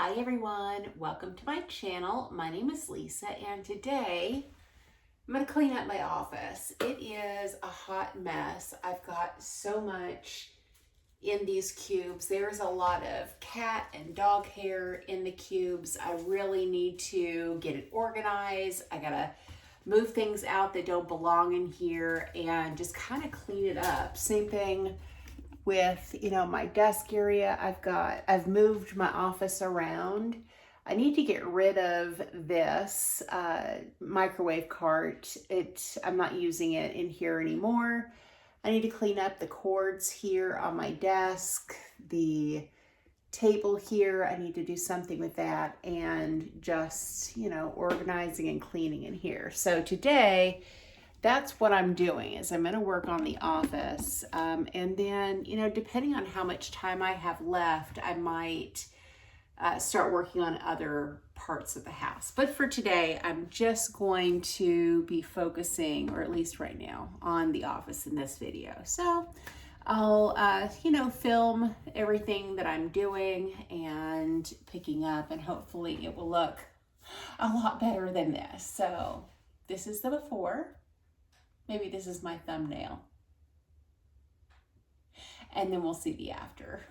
Hi everyone, welcome to my channel. My name is Lisa and today I'm going to clean up my office. It is a hot mess. I've got so much in these cubes. There's a lot of cat and dog hair in the cubes. I really need to get it organized. I gotta move things out that don't belong in here and just kind of clean it up. Same thing with, my desk area. I've moved my office around. I need to get rid of this microwave cart. I'm not using it in here anymore. I need to clean up the cords here on my desk, the table here. I need to do something with that and just, organizing and cleaning in here. So today, that's what I'm doing is I'm going to work on the office. And then, depending on how much time I have left, I might start working on other parts of the house. But for today, I'm just going to be focusing, or at least right now, on the office in this video. So I'll, film everything that I'm doing and picking up, and hopefully it will look a lot better than this. So this is the before. Maybe this is my thumbnail. And then we'll see the after.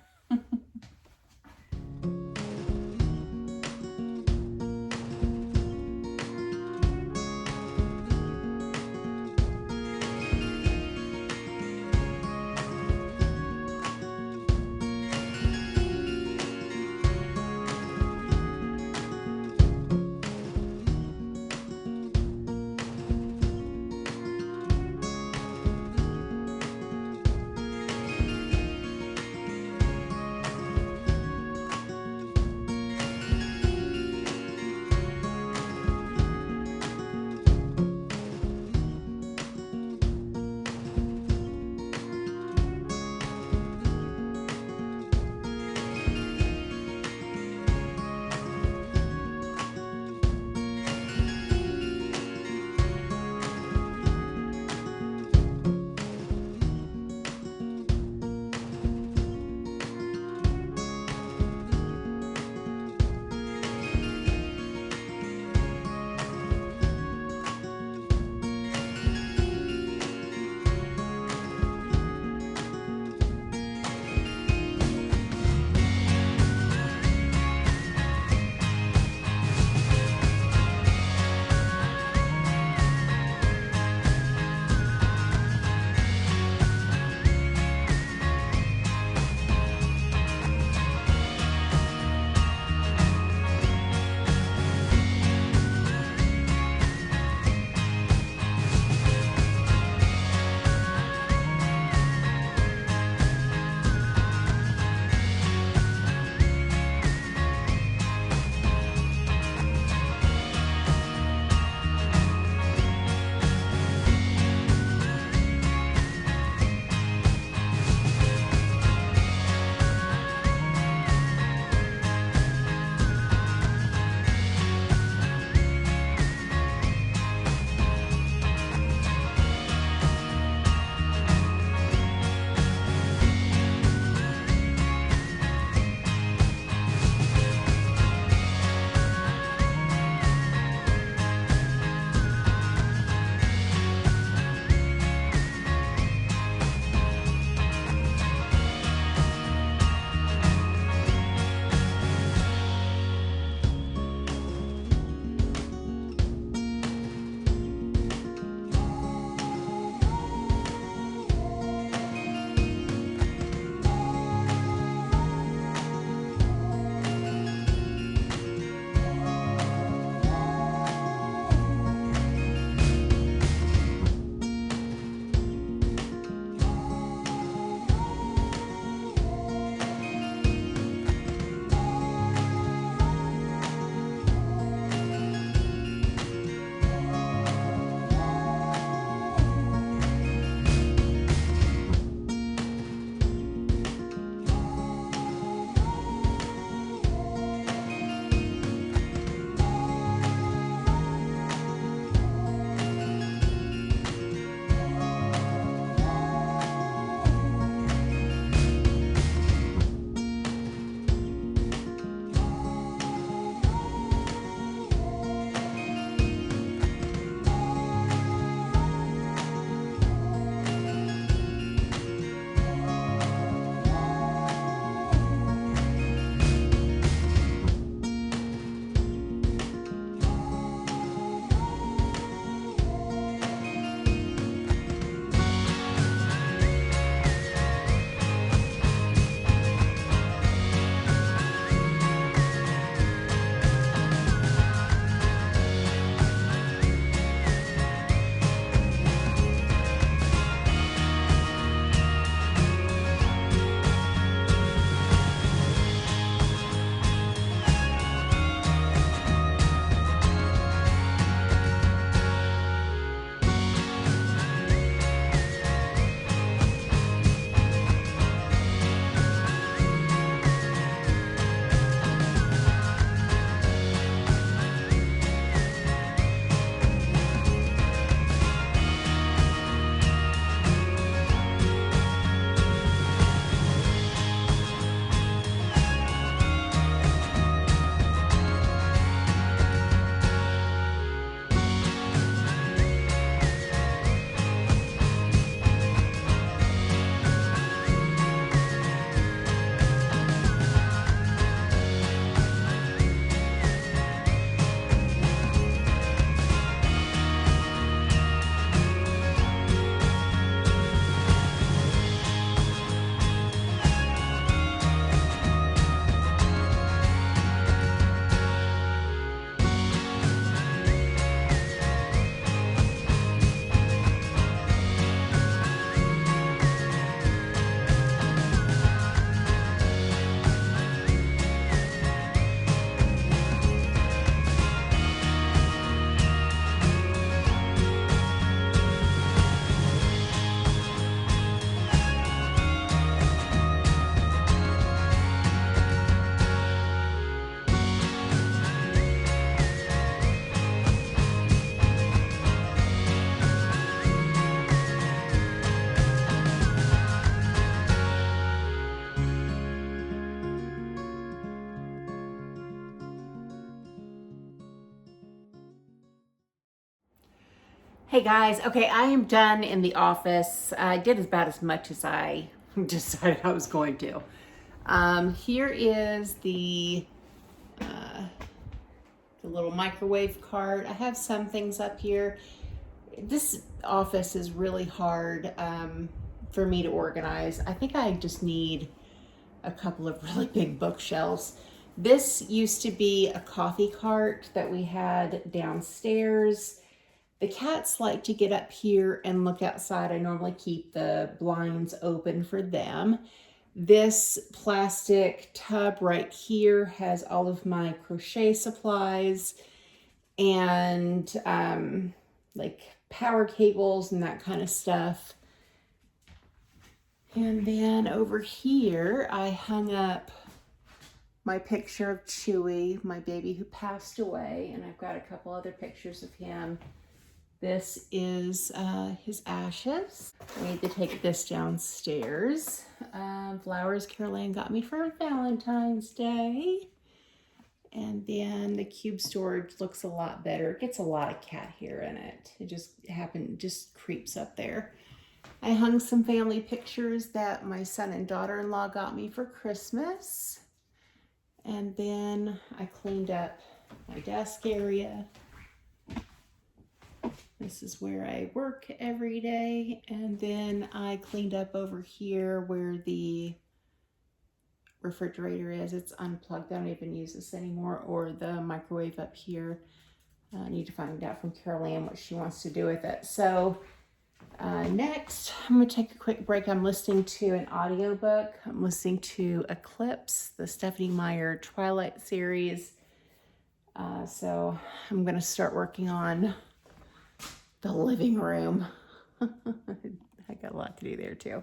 Hey guys, okay, I am done in the office. I did about as much as I decided I was going to. Here is the little microwave cart. I have some things up here. This office is really hard for me to organize. I think I just need a couple of really big bookshelves. This used to be a coffee cart that we had downstairs. The cats like to get up here and look outside. I normally keep the blinds open for them. This plastic tub right here has all of my crochet supplies and like power cables and that kind of stuff. And then over here, I hung up my picture of Chewy, my baby who passed away, and I've got a couple other pictures of him. This is his ashes. I need to take this downstairs. Flowers Caroline got me for Valentine's Day. And then the cube storage looks a lot better. It gets a lot of cat hair in it. It just creeps up there. I hung some family pictures that my son and daughter-in-law got me for Christmas. And then I cleaned up my desk area. This is where I work every day. And then I cleaned up over here where the refrigerator is. It's unplugged. I don't even use this anymore. Or the microwave up here. I need to find out from Carol Ann what she wants to do with it. So next, I'm going to take a quick break. I'm listening to an audiobook. I'm listening to Eclipse, the Stephanie Meyer Twilight series. So I'm going to start working on the living room. I got a lot to do there too.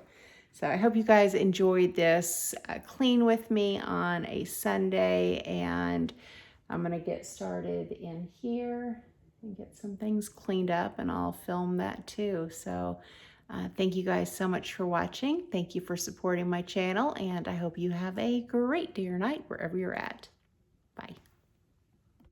So I hope you guys enjoyed this clean with me on a Sunday, and I'm going to get started in here and get some things cleaned up, and I'll film that too. So thank you guys so much for watching. Thank you for supporting my channel, and I hope you have a great day or night wherever you're at.